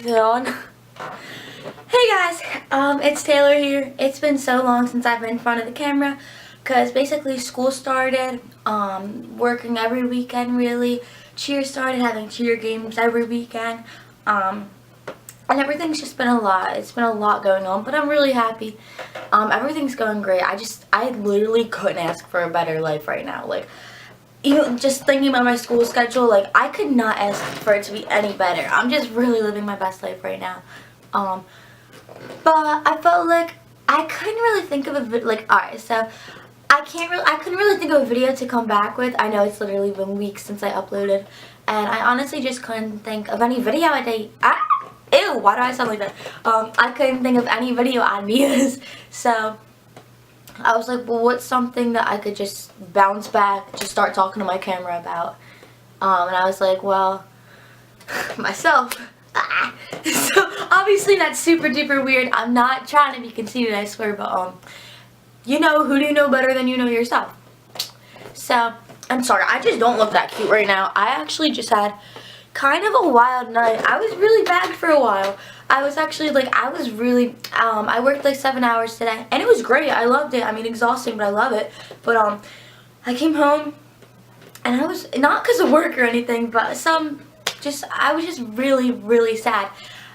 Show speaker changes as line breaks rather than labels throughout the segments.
Is it on? Hey guys, it's Taylor here. It's been so long since I've been in front of the camera because basically school started, working every weekend really. Cheer started, having cheer games every weekend, and everything's just been a lot. It's been a lot going on, but I'm really happy. Everything's going great. I literally couldn't ask for a better life right now. Like, even just thinking about my school schedule, like, I could not ask for it to be any better. I'm just really living my best life right now. But I felt like I couldn't really think of a alright, so I couldn't really think of a video to come back with. I know it's literally been weeks since I uploaded, and I honestly just couldn't think of any video ew, why do I sound like that? I couldn't think of any video ideas, so I was like, well, what's something that I could just bounce back, just start talking to my camera about? And I was like, well, myself. So obviously that's super duper weird. I'm not trying to be conceited, I swear, but you know, who do you know better than you know yourself? So I'm sorry, I just don't look that cute right now. I actually just had kind of a wild night. I was really bad for a while. I was actually I worked like 7 hours today, and it was great. I loved it. I mean, exhausting, but I love it. But I came home, and I was, not because of work or anything, but I was just really, really sad.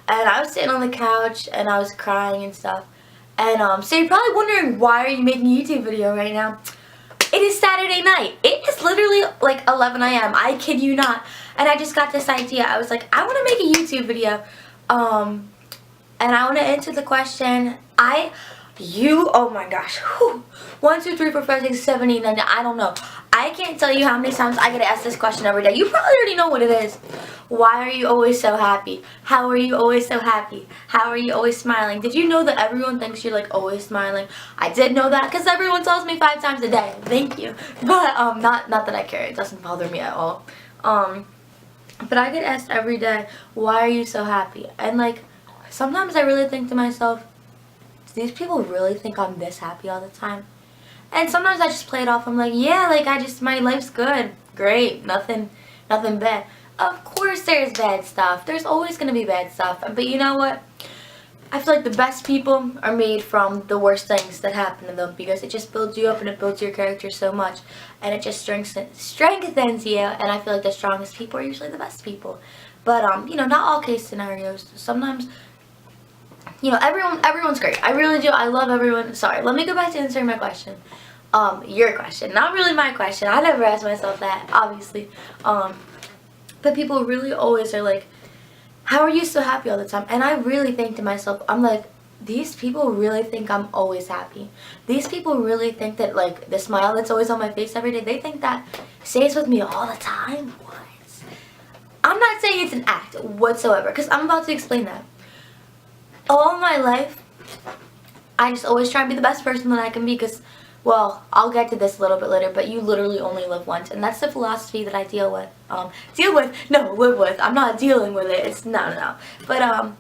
And I was sitting on the couch, and I was crying and stuff. And so you're probably wondering, why are you making a YouTube video right now? It is Saturday night. It is literally like 11 a.m. I kid you not. And I just got this idea. I was like, I want to make a YouTube video. And I want to answer the question, oh my gosh, whew, 1, 2, 3, 4, 5, 6, 7, 8, 9, I don't know. I can't tell you how many times I get asked this question every day. You probably already know what it is. Why are you always so happy? How are you always so happy? How are you always smiling? Did you know that everyone thinks you're like always smiling? I did know that because everyone tells me 5 times a day. Thank you. But not that I care. It doesn't bother me at all. But I get asked every day, why are you so happy? And like, sometimes I really think to myself, do these people really think I'm this happy all the time? And sometimes I just play it off. I'm like, yeah, like my life's good, great, nothing bad. Of course there's bad stuff. There's always going to be bad stuff. But you know what? I feel like the best people are made from the worst things that happen to them, because it just builds you up and it builds your character so much, and it just strengthens you. And I feel like the strongest people are usually the best people. But you know, not all case scenarios. Sometimes, you know, everyone's great. I really do. I love everyone. Sorry, let me go back to answering my question. Your question, not really my question. I never asked myself that, obviously. But people really always are like, how are you so happy all the time? And I really think to myself, I'm like, these people really think I'm always happy. These people really think that, like, the smile that's always on my face every day, they think that stays with me all the time. What? I'm not saying it's an act whatsoever, because I'm about to explain that. All my life, I just always try and be the best person that I can be, because, well, I'll get to this a little bit later, but you literally only live once, and that's the philosophy that I live with. I'm not dealing with it. It's no. But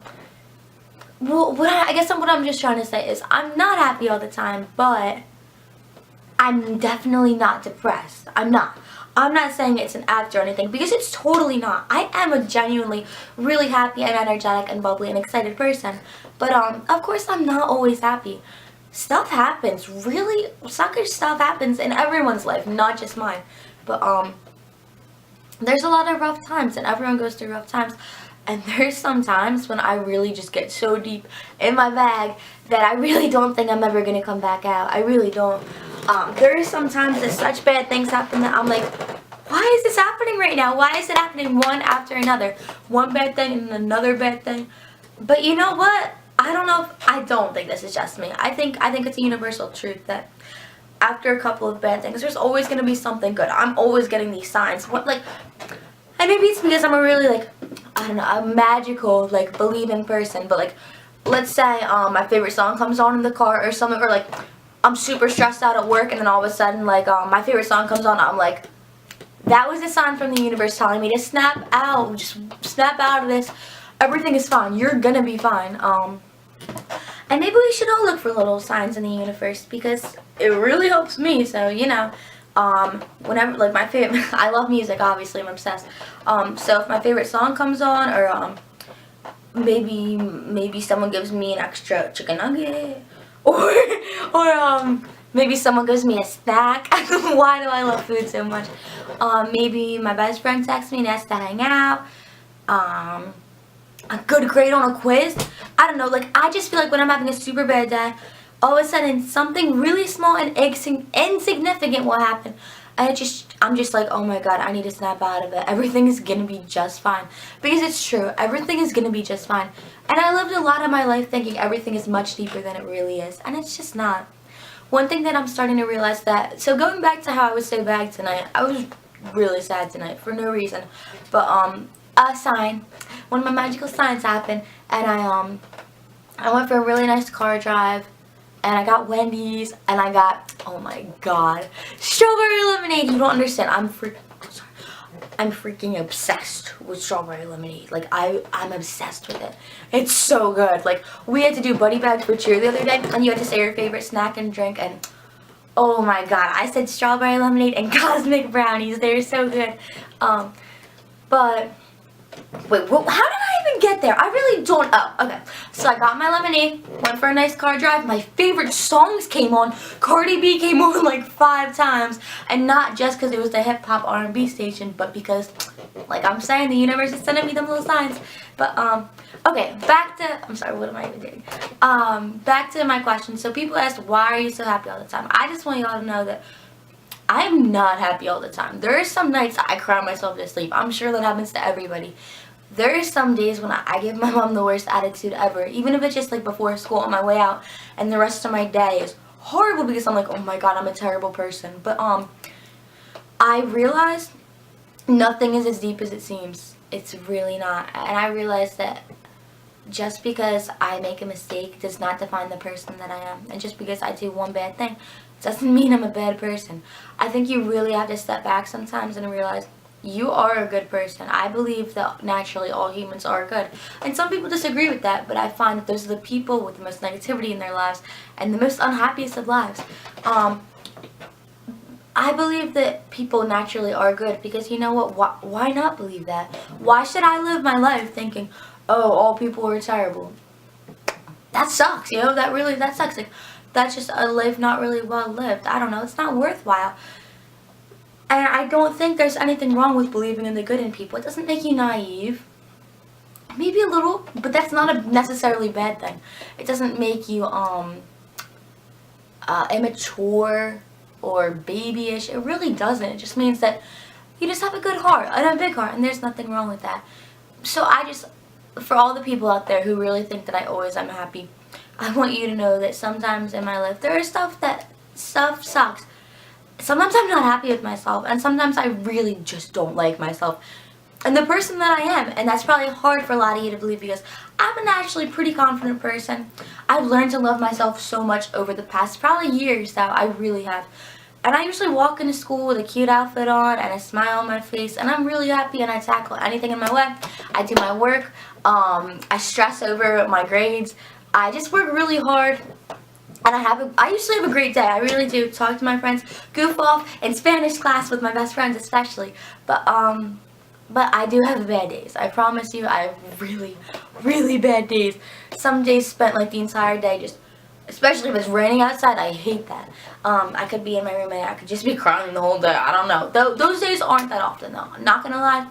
well, I guess what I'm just trying to say is, I'm not happy all the time, but I'm definitely not depressed. I'm not saying it's an act or anything, because it's totally not. I am a genuinely really happy and energetic and bubbly and excited person. But of course I'm not always happy. Stuff happens. Really sucker stuff happens in everyone's life, not just mine. But there's a lot of rough times, and everyone goes through rough times. And there's some times when I really just get so deep in my bag that I really don't think I'm ever gonna come back out. I really don't. There are some times that such bad things happen that I'm like, why is this happening right now? Why is it happening one after another? One bad thing and another bad thing. But you know what? I don't think this is just me. I think it's a universal truth that after a couple of bad things, there's always going to be something good. I'm always getting these signs. And maybe it's because I'm a really, like, I don't know, a magical, like, believing person. But, like, let's say my favorite song comes on in the car or something, or, like, I'm super stressed out at work, and then all of a sudden, like, my favorite song comes on, I'm like, that was a sign from the universe telling me to snap out. Just snap out of this. Everything is fine. You're gonna be fine. And maybe we should all look for little signs in the universe, because it really helps me. So, you know, whenever, like, my favorite, I love music, obviously, I'm obsessed. So if my favorite song comes on, or maybe someone gives me an extra chicken nugget, or maybe someone gives me a snack. Why do I love food so much? Maybe my best friend texts me and asks to hang out. A good grade on a quiz. I don't know, like, I just feel like when I'm having a super bad day, all of a sudden something really small and insignificant will happen. And I'm just like, oh my god, I need to snap out of it. Everything is gonna be just fine. Because it's true, everything is gonna be just fine. And I lived a lot of my life thinking everything is much deeper than it really is. And it's just not. One thing that I'm starting to realize so going back to how I was so bad tonight, I was really sad tonight for no reason. But, a sign, one of my magical signs happened, and I went for a really nice car drive, and I got Wendy's, and I got, oh my god, strawberry lemonade. You don't understand. I'm freaking obsessed with strawberry lemonade. Like, I'm obsessed with it. It's so good. Like, we had to do buddy bags for cheer the other day, and you had to say your favorite snack and drink, and oh my god, I said strawberry lemonade and cosmic brownies. They're so good. But wait, how did I even get there? I really don't. Oh, okay. So I got my lemonade, went for a nice car drive. My favorite songs came on. Cardi B came on like 5 times, and not just because it was the hip hop R&B station, but because, like I'm saying, the universe is sending me them little signs. But okay, I'm sorry, what am I even doing? Back to my question. So people ask, why are you so happy all the time? I just want y'all to know that I'm not happy all the time. There are some nights I cry myself to sleep. I'm sure that happens to everybody. There are some days when I give my mom the worst attitude ever, even if it's just like before school on my way out, and the rest of my day is horrible because I'm like, oh my god, I'm a terrible person. But I realized nothing is as deep as it seems. It's really not. And I realized that just because I make a mistake does not define the person that I am. And just because I do one bad thing doesn't mean I'm a bad person. I think you really have to step back sometimes and realize you are a good person. I believe that naturally all humans are good. And some people disagree with that, but I find that those are the people with the most negativity in their lives and the most unhappiest of lives. I believe that people naturally are good because you know what? Why not believe that? Why should I live my life thinking, oh, all people are terrible? That sucks, you know? That sucks. Like, that's just a life not really well lived. I don't know. It's not worthwhile. And I don't think there's anything wrong with believing in the good in people. It doesn't make you naive. Maybe a little, but that's not a necessarily bad thing. It doesn't make you immature or babyish. It really doesn't. It just means that you just have a good heart and a big heart, and there's nothing wrong with that. So for all the people out there who really think that I always am happy, I want you to know that sometimes in my life there is stuff sucks. Sometimes I'm not happy with myself, and sometimes I really just don't like myself and the person that I am. And that's probably hard for a lot of you to believe because I'm a naturally pretty confident person. I've learned to love myself so much over the past probably years now. I really have. And I usually walk into school with a cute outfit on and a smile on my face, and I'm really happy, and I tackle anything in my way. I do my work. I stress over my grades. I just work really hard. And I usually have a great day. I really do. Talk to my friends, goof off in Spanish class with my best friends especially. But I do have bad days. I promise you, I have really, really bad days. Some days spent like the entire day just, especially if it's raining outside, I hate that. I could be in my room and I could just be crying the whole day. I don't know. Those days aren't that often though. I'm not gonna lie.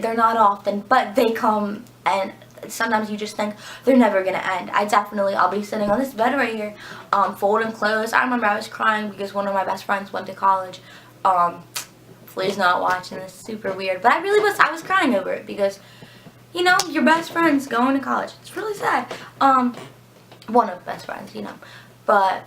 They're not often, but they come, and sometimes you just think they're never gonna end. I'll be sitting on this bed right here, folding clothes. I remember I was crying because one of my best friends went to college. Please not watching this, super weird, but I was crying over it because, you know, your best friend's going to college. It's really sad. One of best friends, you know, but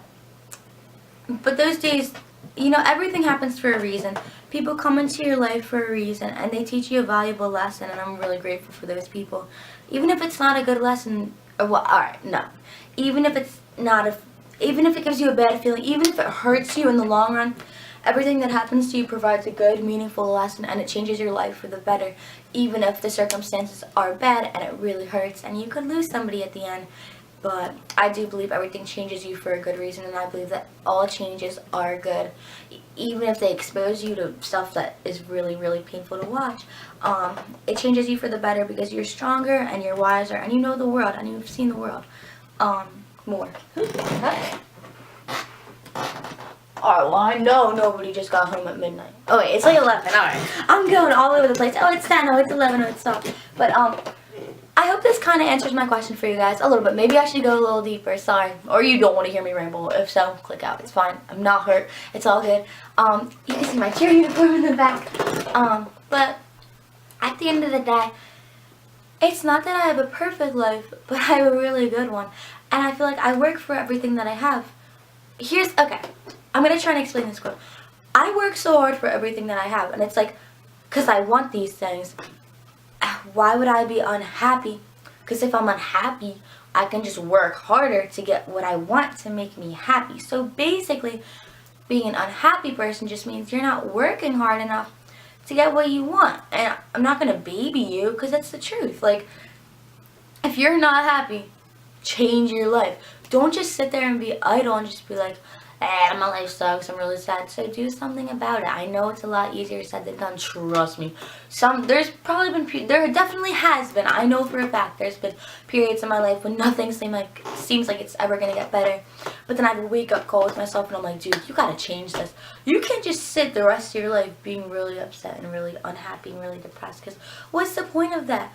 those days, you know, everything happens for a reason. People come into your life for a reason, and they teach you a valuable lesson, and I'm really grateful for those people. Even if it's not a good lesson, or what, alright, no. Even if it gives you a bad feeling, even if it hurts you in the long run, everything that happens to you provides a good, meaningful lesson, and it changes your life for the better, even if the circumstances are bad and it really hurts, and you could lose somebody at the end. But I do believe everything changes you for a good reason, and I believe that all changes are good, even if they expose you to stuff that is really, really painful to watch. It changes you for the better because you're stronger and you're wiser and you know the world and you've seen the world more. Alright, well, I know nobody just got home at midnight. Oh wait, it's like 11. Alright, I'm going all over the place. Oh, it's 10. Oh, it's 11. Oh, it's stop. But I hope this kind of answers my question for you guys a little bit. Maybe I should go a little deeper. Sorry. Or you don't want to hear me ramble. If so, click out. It's fine. I'm not hurt. It's all good. You can see my cheer uniform in the back. But at the end of the day, it's not that I have a perfect life, but I have a really good one. And I feel like I work for everything that I have. Okay. I'm going to try and explain this quote. I work so hard for everything that I have. And it's like, because I want these things. Why would I be unhappy? Because if I'm unhappy, I can just work harder to get what I want to make me happy. So basically, being an unhappy person just means you're not working hard enough to get what you want. And I'm not going to baby you because that's the truth. Like, if you're not happy, change your life. Don't just sit there and be idle and just be like, my life sucks, I'm really sad. So do something about it. I know it's a lot easier said than done, trust me. There definitely has been, I know for a fact, there's been periods in my life when nothing seems like it's ever going to get better. But then I would wake up, call with myself, and I'm like, dude, you gotta change this. You can't just sit the rest of your life being really upset and really unhappy and really depressed, because what's the point of that?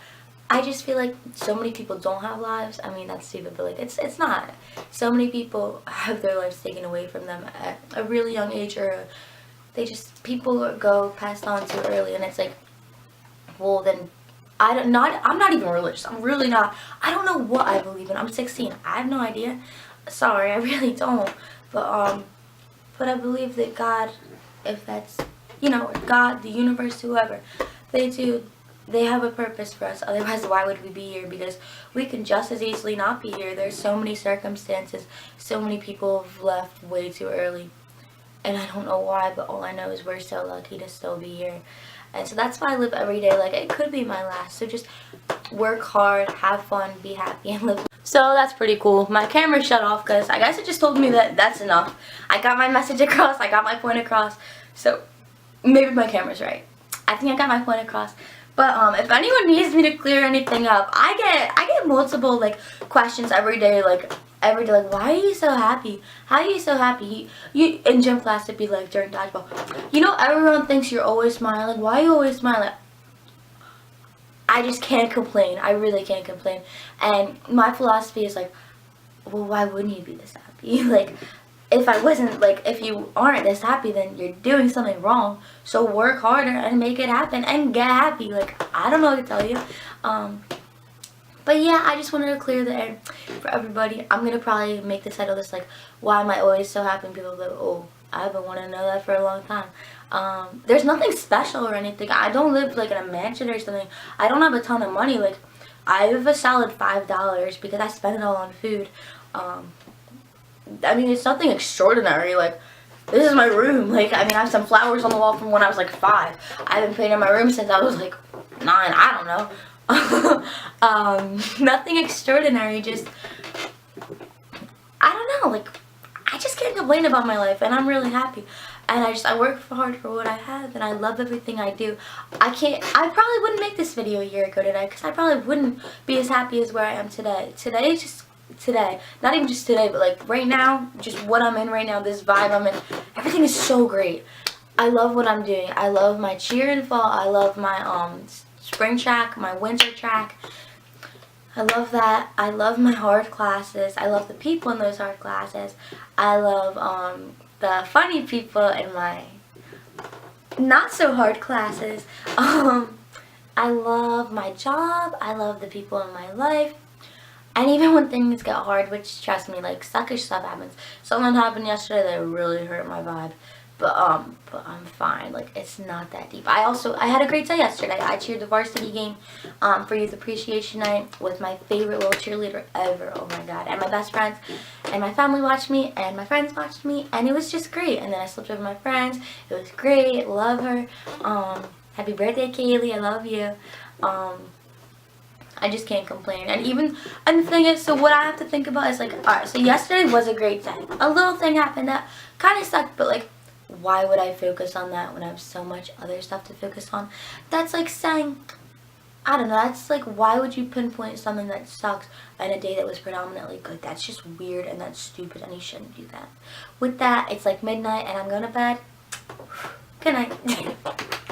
I just feel like so many people don't have lives. I mean, that's stupid, but like it's not. So many people have their lives taken away from them at a really young age, or people go passed on too early, and it's like, well then, I'm not even religious. I'm really not. I don't know what I believe in. I'm 16. I have no idea. Sorry, I really don't. But I believe that God, if that's, God, the universe, whoever, they have a purpose for us. Otherwise, why would we be here? Because we can just as easily not be here. There's so many circumstances. So many people have left way too early. And I don't know why, but all I know is we're so lucky to still be here. And so that's why I live every day like it could be my last. So just work hard, have fun, be happy, and live. So that's pretty cool. My camera shut off because I guess it just told me that that's enough. I got my message across. I got my point across. So maybe my camera's right. I think I got my point across. But if anyone needs me to clear anything up, I get multiple questions every day, like why are you so happy? How are you so happy? You in gym class it'd be like during dodgeball. Everyone thinks you're always smiling. Why are you always smiling? I just can't complain. I really can't complain. And my philosophy is like, well, why wouldn't you be this happy? If you aren't this happy, then you're doing something wrong. So work harder and make it happen and get happy. I don't know what to tell you. But yeah, I just wanted to clear the air for everybody. I'm going to probably make the title this, why am I always so happy? And people will be like, oh, I've been wanting to know that for a long time. There's nothing special or anything. I don't live, in a mansion or something. I don't have a ton of money. I have a solid $5 because I spend it all on food. I mean, it's nothing extraordinary. This is my room. I have some flowers on the wall from when I was 5. I've been painting my room since I was 9. I don't know. Nothing extraordinary. Just, I don't know. I just can't complain about my life, and I'm really happy. And I work hard for what I have, and I love everything I do. I probably wouldn't make this video a year ago today, because I probably wouldn't be as happy as where I am today. Today, not even just today, but right now, just what I'm in right now, this vibe I'm in, everything is so great. I love what I'm doing. I love my cheer in fall. I love my spring track, my winter track. I love that. I love my hard classes. I love the people in those hard classes. I love the funny people in my not so hard classes. I love my job. I love the people in my life. And even when things get hard, which, trust me, suckish stuff happens. Something happened yesterday that really hurt my vibe. But I'm fine. It's not that deep. I had a great day yesterday. I cheered the varsity game for Youth Appreciation Night with my favorite little cheerleader ever. Oh my god. And my best friends. And my family watched me. And my friends watched me. And it was just great. And then I slept with my friends. It was great. Love her. Happy birthday, Kaylee. I love you. I just can't complain. And the thing is, so what I have to think about is like, alright, so yesterday was a great day. A little thing happened that kind of sucked, but like, why would I focus on that when I have so much other stuff to focus on? That's like saying, I don't know, that's like, why would you pinpoint something that sucks on a day that was predominantly good? That's just weird and that's stupid and you shouldn't do that. With that, it's like midnight and I'm going to bed. Good night.